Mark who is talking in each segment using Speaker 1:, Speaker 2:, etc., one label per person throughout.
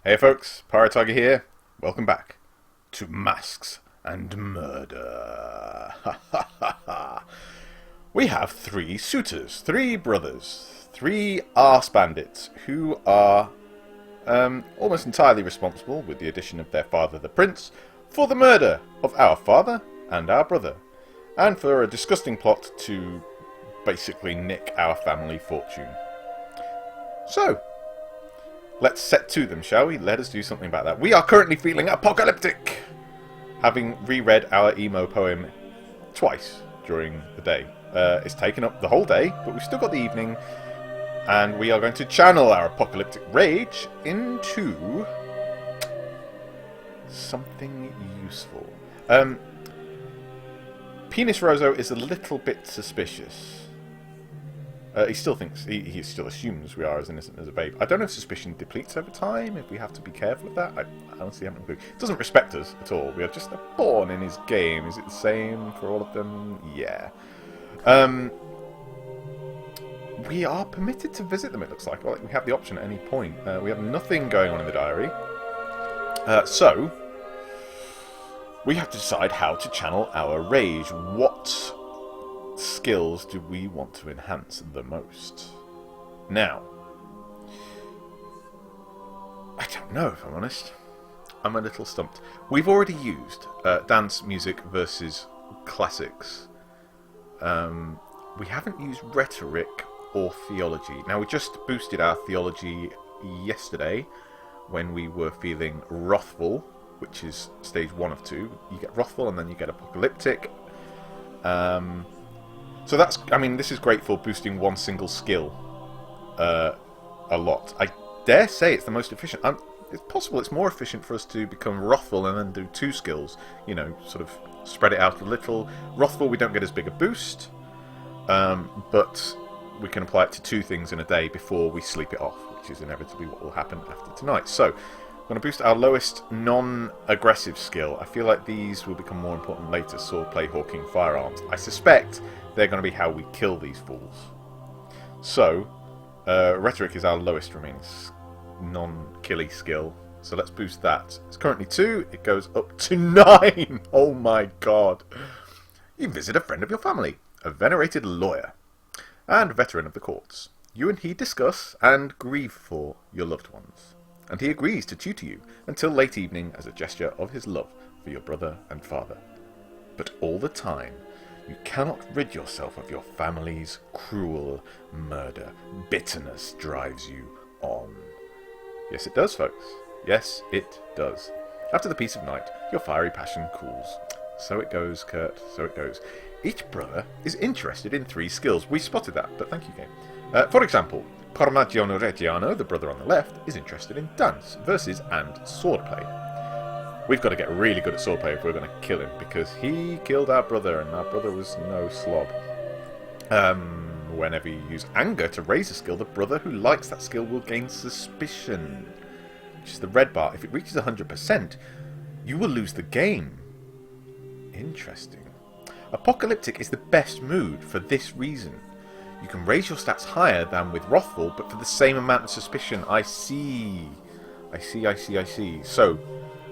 Speaker 1: Hey folks, Pirate Tiger here. Welcome back to Masques and Murder. We have three suitors, three brothers, three arse bandits who are almost entirely responsible, with the addition of their father the prince, for the murder of our father and our brother, and for a disgusting plot to basically nick our family fortune. So, let's set to them, shall we? Let us do something about that. We are currently feeling apocalyptic, having reread our emo poem twice during the day. It's taken up the whole day, but we've still got the evening, and we are going to channel our apocalyptic rage into something useful. Penis Roso is a little bit suspicious. He still thinks, he still assumes we are as innocent as a babe. I don't know if suspicion depletes over time, if we have to be careful of that. I honestly haven't a clue. He doesn't respect us at all. We are just a pawn in his game. Is it the same for all of them? Yeah. We are permitted to visit them, it looks like. Well, we have the option at any point. We have nothing going on in the diary. So, we have to decide how to channel our rage. What skills do we want to enhance the most? Now, I don't know, if I'm honest. I'm a little stumped. We've already used dance music versus classics. We haven't used rhetoric or theology. Now, we just boosted our theology yesterday when we were feeling wrathful, which is stage 1 of 2. You get wrathful and then you get apocalyptic. So that's, I mean, this is great for boosting one single skill a lot. I dare say it's the most efficient. It's possible it's more efficient for us to become wrathful and then do 2 skills. You know, sort of spread it out a little. Wrathful, we don't get as big a boost, but we can apply it to 2 things in a day before we sleep it off, which is inevitably what will happen after tonight. So, we're going to boost our lowest non-aggressive skill. I feel like these will become more important later. Swordplay, hawking, firearms. I suspect they're going to be how we kill these fools. So, rhetoric is our lowest remaining non-killy skill. So let's boost that. It's currently 2. It goes up to 9. Oh my god. You visit a friend of your family, a venerated lawyer, and veteran of the courts. You and he discuss and grieve for your loved ones. And he agrees to tutor you until late evening as a gesture of his love for your brother and father. But all the time, you cannot rid yourself of your family's cruel murder. Bitterness drives you on. Yes, it does, folks. Yes, it does. After the peace of night, your fiery passion cools. So it goes, Kurt, so it goes. Each brother is interested in 3 skills. We spotted that, but thank you, game. For example, Parmigiano Reggiano, the brother on the left, is interested in dance, versus, and swordplay. We've got to get really good at swordplay if we're going to kill him, because he killed our brother, and our brother was no slob. Whenever you use anger to raise a skill, the brother who likes that skill will gain suspicion, which is the red bar. If it reaches 100%, you will lose the game. Interesting. Apocalyptic is the best mood for this reason. You can raise your stats higher than with Wrathful, but for the same amount of suspicion. I see. So,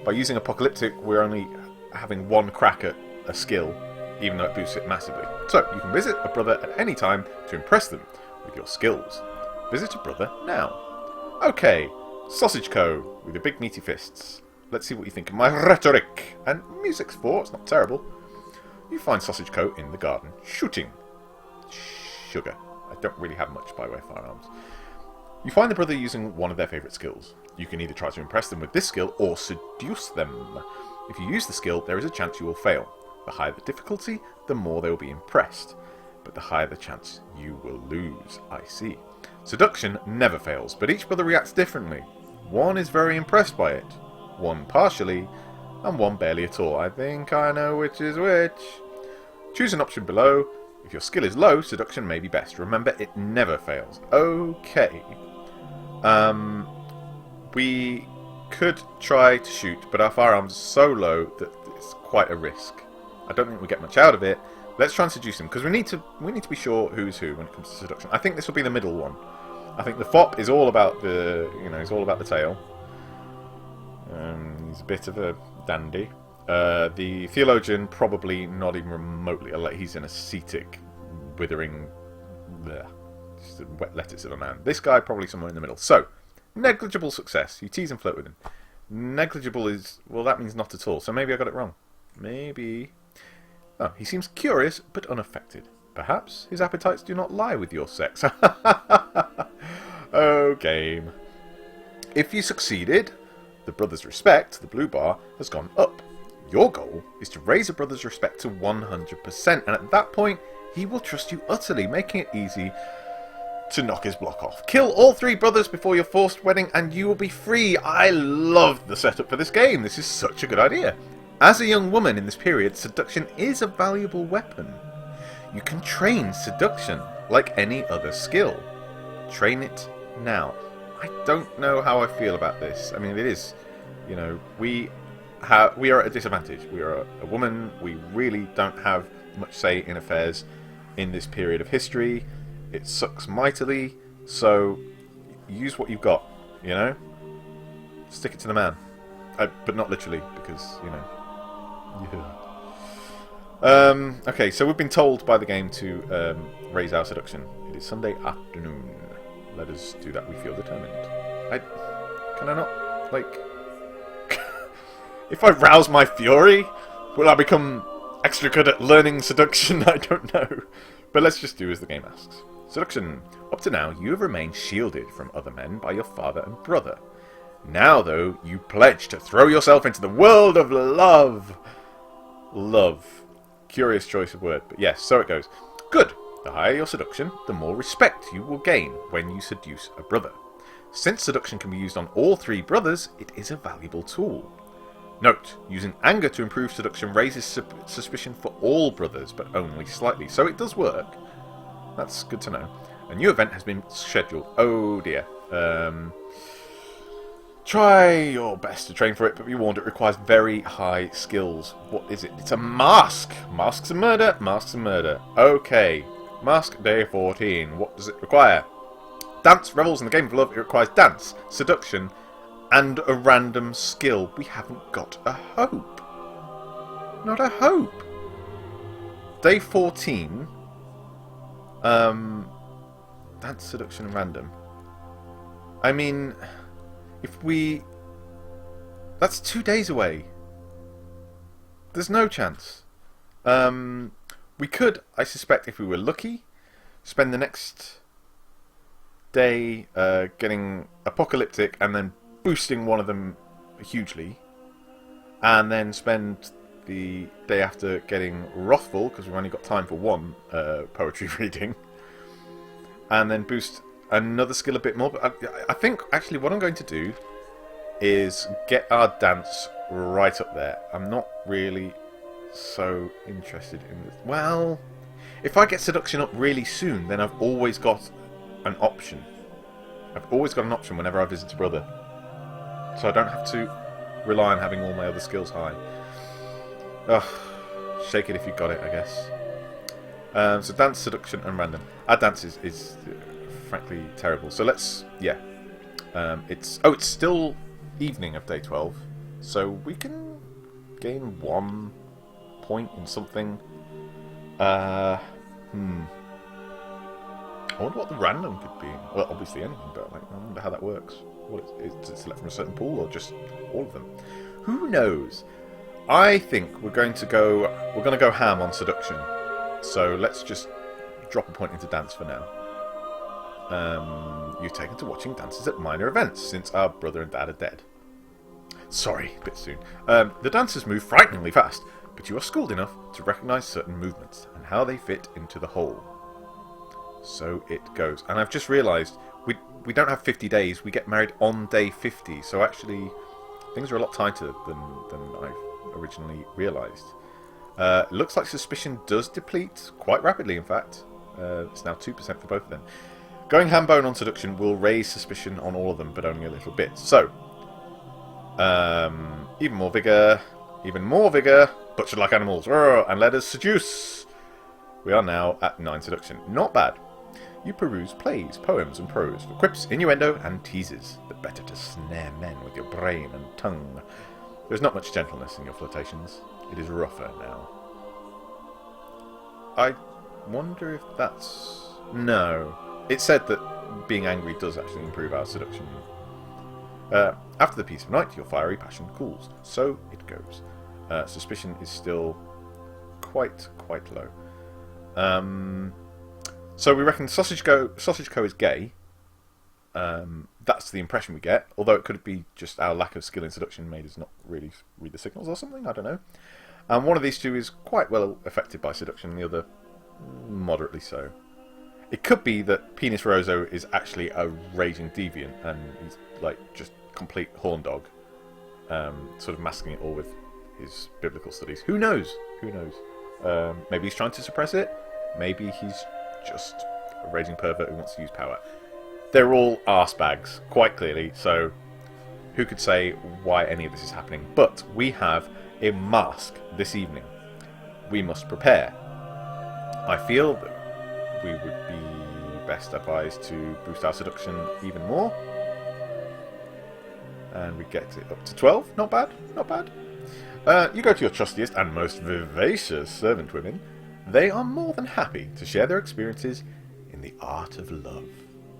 Speaker 1: by using Apocalyptic, we're only having 1 crack at a skill, even though it boosts it massively. So, you can visit a brother at any time to impress them with your skills. Visit a brother now. Okay, Sausage Co. with your big meaty fists. Let's see what you think of my rhetoric. And music's 4, it's not terrible. You find Sausage Co. in the garden, shooting. Sugar. I don't really have much by way of firearms. You find the brother using one of their favourite skills. You can either try to impress them with this skill or seduce them. If you use the skill, there is a chance you will fail. The higher the difficulty, the more they will be impressed. But the higher the chance you will lose. I see. Seduction never fails, but each brother reacts differently. One is very impressed by it, one partially, and one barely at all. I think I know which is which. Choose an option below. If your skill is low, seduction may be best. Remember, it never fails. Okay. We could try to shoot, but our firearms are so low that it's quite a risk. I don't think we get much out of it. Let's try and seduce him, because we need to be sure who's who when it comes to seduction. I think this will be the middle one. I think the fop is all about the, is all about the tail. He's a bit of a dandy. The theologian, probably not even remotely. He's an ascetic, withering... just a wet lettuce of a man. This guy, probably somewhere in the middle. So, negligible success. You tease and flirt with him. Negligible is... well, that means not at all. So maybe I got it wrong. Maybe... oh, he seems curious, but unaffected. Perhaps his appetites do not lie with your sex. Oh, game. If you succeeded, the brother's respect, the blue bar, has gone up. Your goal is to raise a brother's respect to 100%, and at that point, he will trust you utterly, making it easy to knock his block off. Kill all 3 brothers before your forced wedding, and you will be free. I love the setup for this game. This is such a good idea. As a young woman in this period, seduction is a valuable weapon. You can train seduction like any other skill. Train it now. I don't know how I feel about this. I mean, it is, you know, we are at a disadvantage. We are a woman. We really don't have much say in affairs in this period of history. It sucks mightily. So use what you've got. You know, stick it to the man, but not literally, because you know. Yeah. Okay, so we've been told by the game to raise our seduction. It is Sunday afternoon. Let us do that. We feel determined. Can I not, like... if I rouse my fury, will I become extra good at learning seduction? I don't know. But let's just do as the game asks. Seduction. Up to now, you have remained shielded from other men by your father and brother. Now, though, you pledge to throw yourself into the world of love. Love. Curious choice of word, but yes, so it goes. Good. The higher your seduction, the more respect you will gain when you seduce a brother. Since seduction can be used on all 3 brothers, it is a valuable tool. Note, using anger to improve seduction raises suspicion for all brothers, but only slightly, so it does work. That's good to know. A new event has been scheduled. Oh dear. Try your best to train for it, but be warned it requires very high skills. What is it? It's a mask! Masques and Murder? Masques and Murder. Okay. Mask Day 14. What does it require? Dance, revels in the game of love. It requires dance, seduction, and a random skill. We haven't got a hope. Not a hope. Day 14. Dance, seduction, and random. I mean... if we... that's 2 days away. There's no chance. We could, I suspect, if we were lucky, spend the next day getting apocalyptic and then boosting one of them hugely. And then spend the day after getting wrathful, because we've only got time for one poetry reading. And then boost another skill a bit more, but I think actually what I'm going to do is get our dance right up there. I'm not really so interested in this. Well, if I get seduction up really soon, then I've always got an option. I've always got an option whenever I visit a brother, so I don't have to rely on having all my other skills high. Ugh, shake it if you got it, I guess. So dance, seduction, and random. Our dance is frankly terrible. So let's, yeah. It's still evening of day 12, so we can gain 1 point in something. I wonder what the random could be. Well, obviously anything, but like, I wonder how that works. What is it select from a certain pool, or just all of them? Who knows? I think we're going to go ham on seduction. So let's just drop a point into dance for now. You've taken to watching dances at minor events since our brother and dad are dead. Sorry, a bit soon. The dancers move frighteningly fast, but you are schooled enough to recognise certain movements and how they fit into the whole. So it goes. And I've just realised we don't have 50 days. We get married on day 50. So actually, things are a lot tighter than I originally realised. It looks like suspicion does deplete quite rapidly, in fact. It's now 2% for both of them. Going ham bone on seduction will raise suspicion on all of them, but only a little bit. So, even more vigour, butchered like animals, and let us seduce. We are now at 9 seduction. Not bad. You peruse plays, poems, and prose for quips, innuendo, and teases. The better to snare men with your brain and tongue. There's not much gentleness in your flirtations. It is rougher now. I wonder if that's... No. It said that being angry does actually improve our seduction. After the peace of night, your fiery passion cools. So it goes. Suspicion is still quite low. So we reckon Sausage Co is gay. That's the impression we get. Although it could be just our lack of skill in seduction made us not really read the signals or something. I don't know. And one of these two is quite well affected by seduction, the other moderately so. It could be that Penis Roso is actually a raging deviant and he's like just complete horn dog, sort of masking it all with his biblical studies. Who knows? Who knows? Maybe he's trying to suppress it. Maybe he's just a raging pervert who wants to use power. They're all arsebags, quite clearly, so who could say why any of this is happening? But we have a mask this evening. We must prepare. I feel that we would be best advised to boost our seduction even more. And we get it up to 12. Not bad, not bad. You go to your trustiest and most vivacious servant women. They are more than happy to share their experiences in the art of love.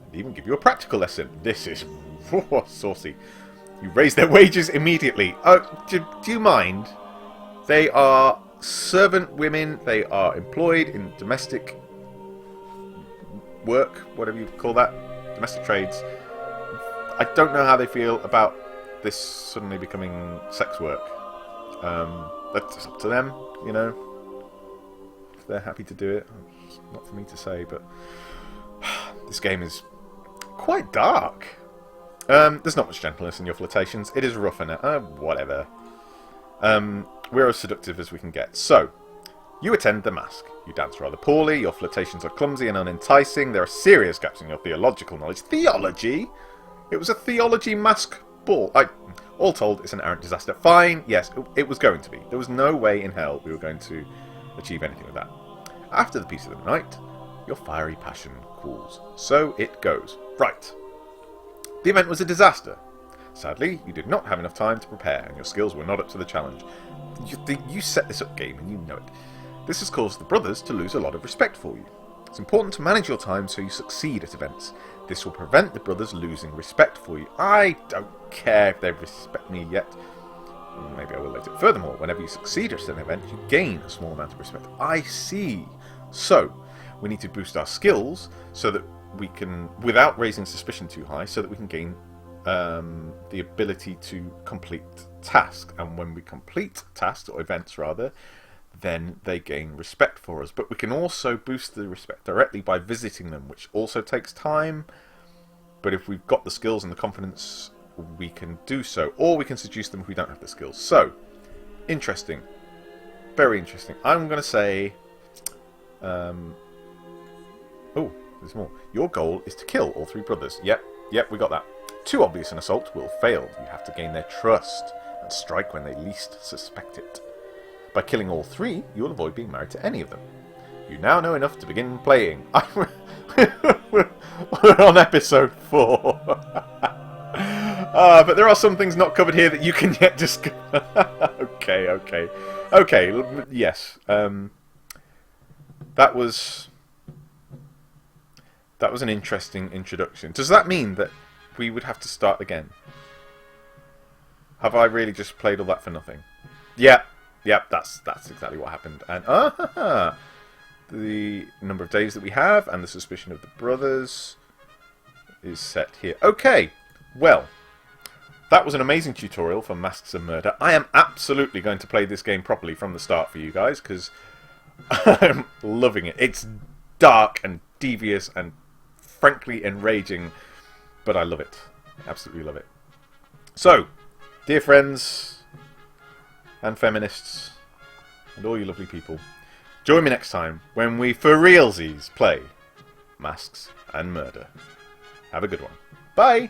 Speaker 1: And even give you a practical lesson. This is saucy. You raise their wages immediately. Do you mind? They are servant women. They are employed in domestic work, whatever you call that. Domestic trades. I don't know how they feel about this suddenly becoming sex work. That's up to them, you know. If they're happy to do it. It's not for me to say, but this game is quite dark. There's not much gentleness in your flirtations. It is rough and whatever. We're as seductive as we can get. So, you attend the mask. You dance rather poorly. Your flirtations are clumsy and unenticing. There are serious gaps in your theological knowledge. Theology? It was a theology mask ball. All told, it's an arrant disaster. Fine, yes, it was going to be. There was no way in hell we were going to achieve anything with that. After the peace of the night, your fiery passion cools. So it goes. Right. The event was a disaster. Sadly, you did not have enough time to prepare, and your skills were not up to the challenge. You set this up, game, and you know it. This has caused the brothers to lose a lot of respect for you. It's important to manage your time so you succeed at events. This will prevent the brothers losing respect for you. I don't care if they respect me yet. Maybe I will later. Furthermore, whenever you succeed at an event, you gain a small amount of respect. I see. So, we need to boost our skills so that we can, without raising suspicion too high, so that we can gain the ability to complete tasks. And when we complete tasks, or events rather, then they gain respect for us. But we can also boost the respect directly by visiting them, which also takes time. But if we've got the skills and the confidence, we can do so. Or we can seduce them if we don't have the skills. So, interesting. Very interesting. I'm going to say... oh, there's more. Your goal is to kill all three brothers. Yep, we got that. Too obvious an assault will fail. You have to gain their trust and strike when they least suspect it. By killing all three, you will avoid being married to any of them. You now know enough to begin playing. We're on episode 4. But there are some things not covered here that you can yet discuss. Okay, yes. That was an interesting introduction. Does that mean that we would have to start again? Have I really just played all that for nothing? Yep, that's exactly what happened. And the number of days that we have and the suspicion of the brothers is set here. Okay, well, that was an amazing tutorial for Masques and Murder. I am absolutely going to play this game properly from the start for you guys, because I'm loving it. It's dark and devious and frankly enraging, but I love it. Absolutely love it. So, dear friends and feminists and all you lovely people, join me next time when we for realsies play Masques and Murder. Have a good one. Bye!